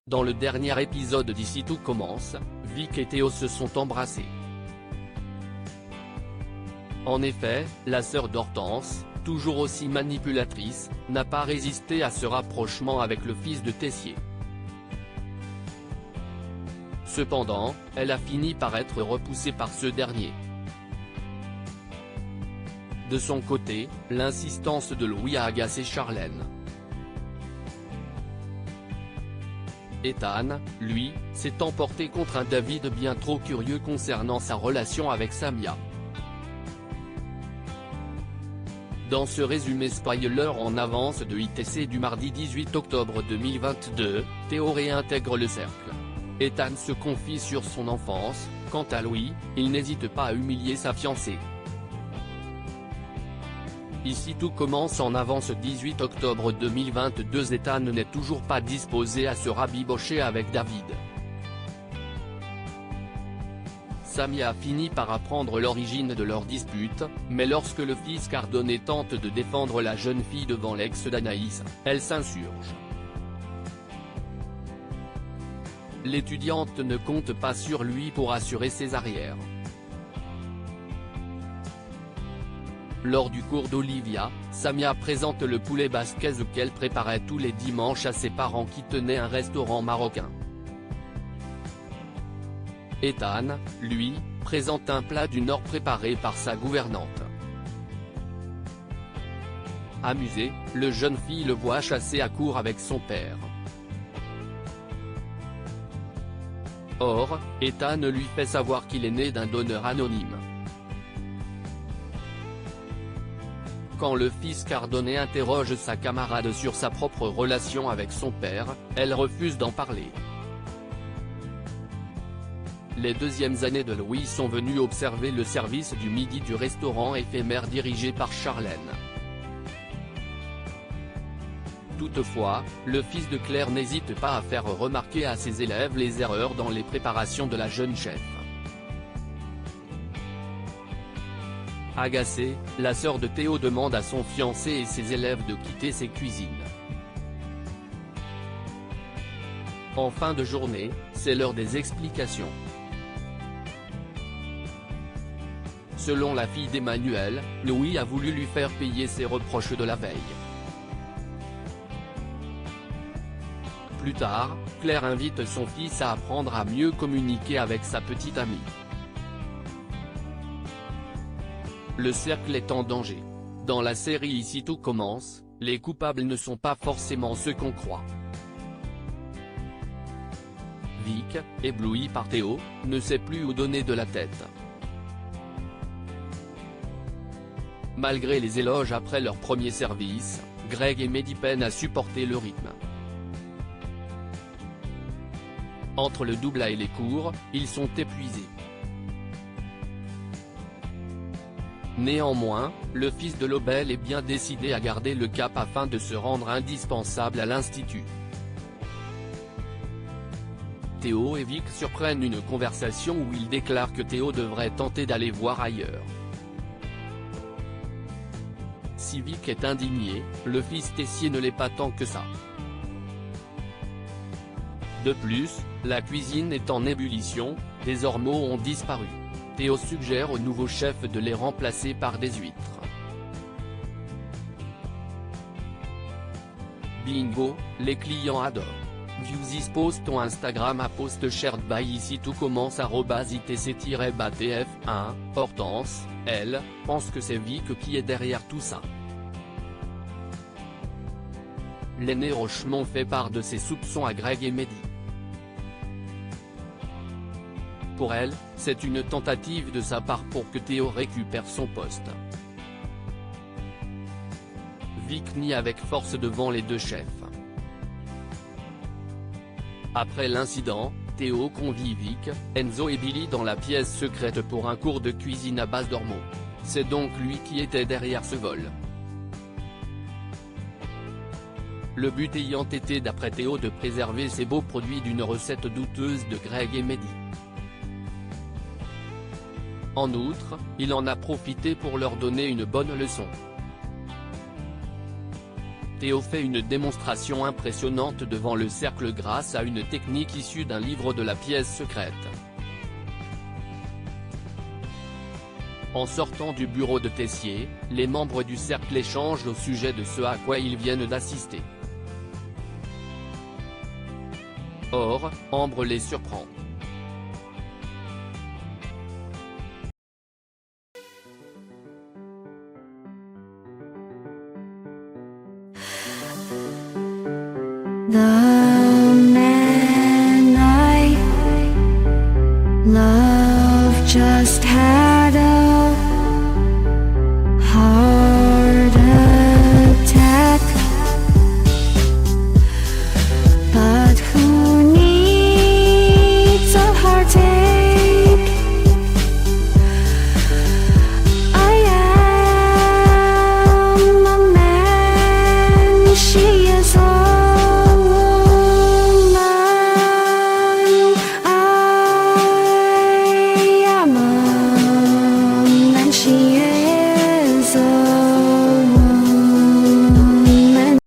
Dans le dernier épisode d'Ici tout commence, Vic et Théo se sont embrassés. En effet, la sœur d'Hortense, toujours aussi manipulatrice, n'a pas résisté à ce rapprochement avec le fils de Tessier. Cependant, elle a fini par être repoussée par ce dernier. De son côté, l'insistance de Louis a agacé Charlène. Ethan, lui, s'est emporté contre un David bien trop curieux concernant sa relation avec Samia. Dans ce résumé spoiler en avance de ITC du mardi 18 octobre 2022, Théo réintègre le cercle. Ethan se confie sur son enfance, quant à Louis, il n'hésite pas à humilier sa fiancée. Ici tout commence en avance 18 octobre 2022. Ethan n'est toujours pas disposé à se rabibocher avec David. Samia a fini par apprendre l'origine de leur dispute, mais lorsque le fils Cardone tente de défendre la jeune fille devant l'ex d'Anaïs, elle s'insurge. L'étudiante ne compte pas sur lui pour assurer ses arrières. Lors du cours d'Olivia, Samia présente le poulet basquez qu'elle préparait tous les dimanches à ses parents qui tenaient un restaurant marocain. Ethan, lui, présente un plat du Nord préparé par sa gouvernante. Amusé, le jeune fille le voit chasser à court avec son père. Or, Ethan lui fait savoir qu'il est né d'un donneur anonyme. Quand le fils Cardone interroge sa camarade sur sa propre relation avec son père, elle refuse d'en parler. Les deuxièmes années de Louis sont venues observer le service du midi du restaurant éphémère dirigé par Charlène. Toutefois, le fils de Claire n'hésite pas à faire remarquer à ses élèves les erreurs dans les préparations de la jeune chef. Agacée, la sœur de Théo demande à son fiancé et ses élèves de quitter ses cuisines. En fin de journée, c'est l'heure des explications. Selon la fille d'Emmanuel, Louis a voulu lui faire payer ses reproches de la veille. Plus tard, Claire invite son fils à apprendre à mieux communiquer avec sa petite amie. Le cercle est en danger. Dans la série Ici tout commence, les coupables ne sont pas forcément ceux qu'on croit. Vic, ébloui par Théo, ne sait plus où donner de la tête. Malgré les éloges après leur premier service, Greg et Mehdi peinent à supporter le rythme. Entre le doubla et les cours, ils sont épuisés. Néanmoins, le fils de Lobel est bien décidé à garder le cap afin de se rendre indispensable à l'institut. Théo et Vic surprennent une conversation où ils déclarent que Théo devrait tenter d'aller voir ailleurs. Si Vic est indigné, le fils Tessier ne l'est pas tant que ça. De plus, la cuisine est en ébullition, des ormeaux ont disparu. Théo suggère au nouveau chef de les remplacer par des huîtres. Bingo, les clients adorent. View this post on Instagram à post shared by Ici tout commence @itc-batf1, Hortense, elle, pense que c'est Vic qui est derrière tout ça. L'aîné Rochemont fait part de ses soupçons à Greg et Mehdi. Pour elle, c'est une tentative de sa part pour que Théo récupère son poste. Vic nie avec force devant les deux chefs. Après l'incident, Théo convie Vic, Enzo et Billy dans la pièce secrète pour un cours de cuisine à base d'ormeaux. C'est donc lui qui était derrière ce vol. Le but ayant été d'après Théo de préserver ces beaux produits d'une recette douteuse de Greg et Mehdi. En outre, il en a profité pour leur donner une bonne leçon. Théo fait une démonstration impressionnante devant le cercle grâce à une technique issue d'un livre de la pièce secrète. En sortant du bureau de Tessier, les membres du cercle échangent au sujet de ce à quoi ils viennent d'assister. Or, Ambre les surprend. 나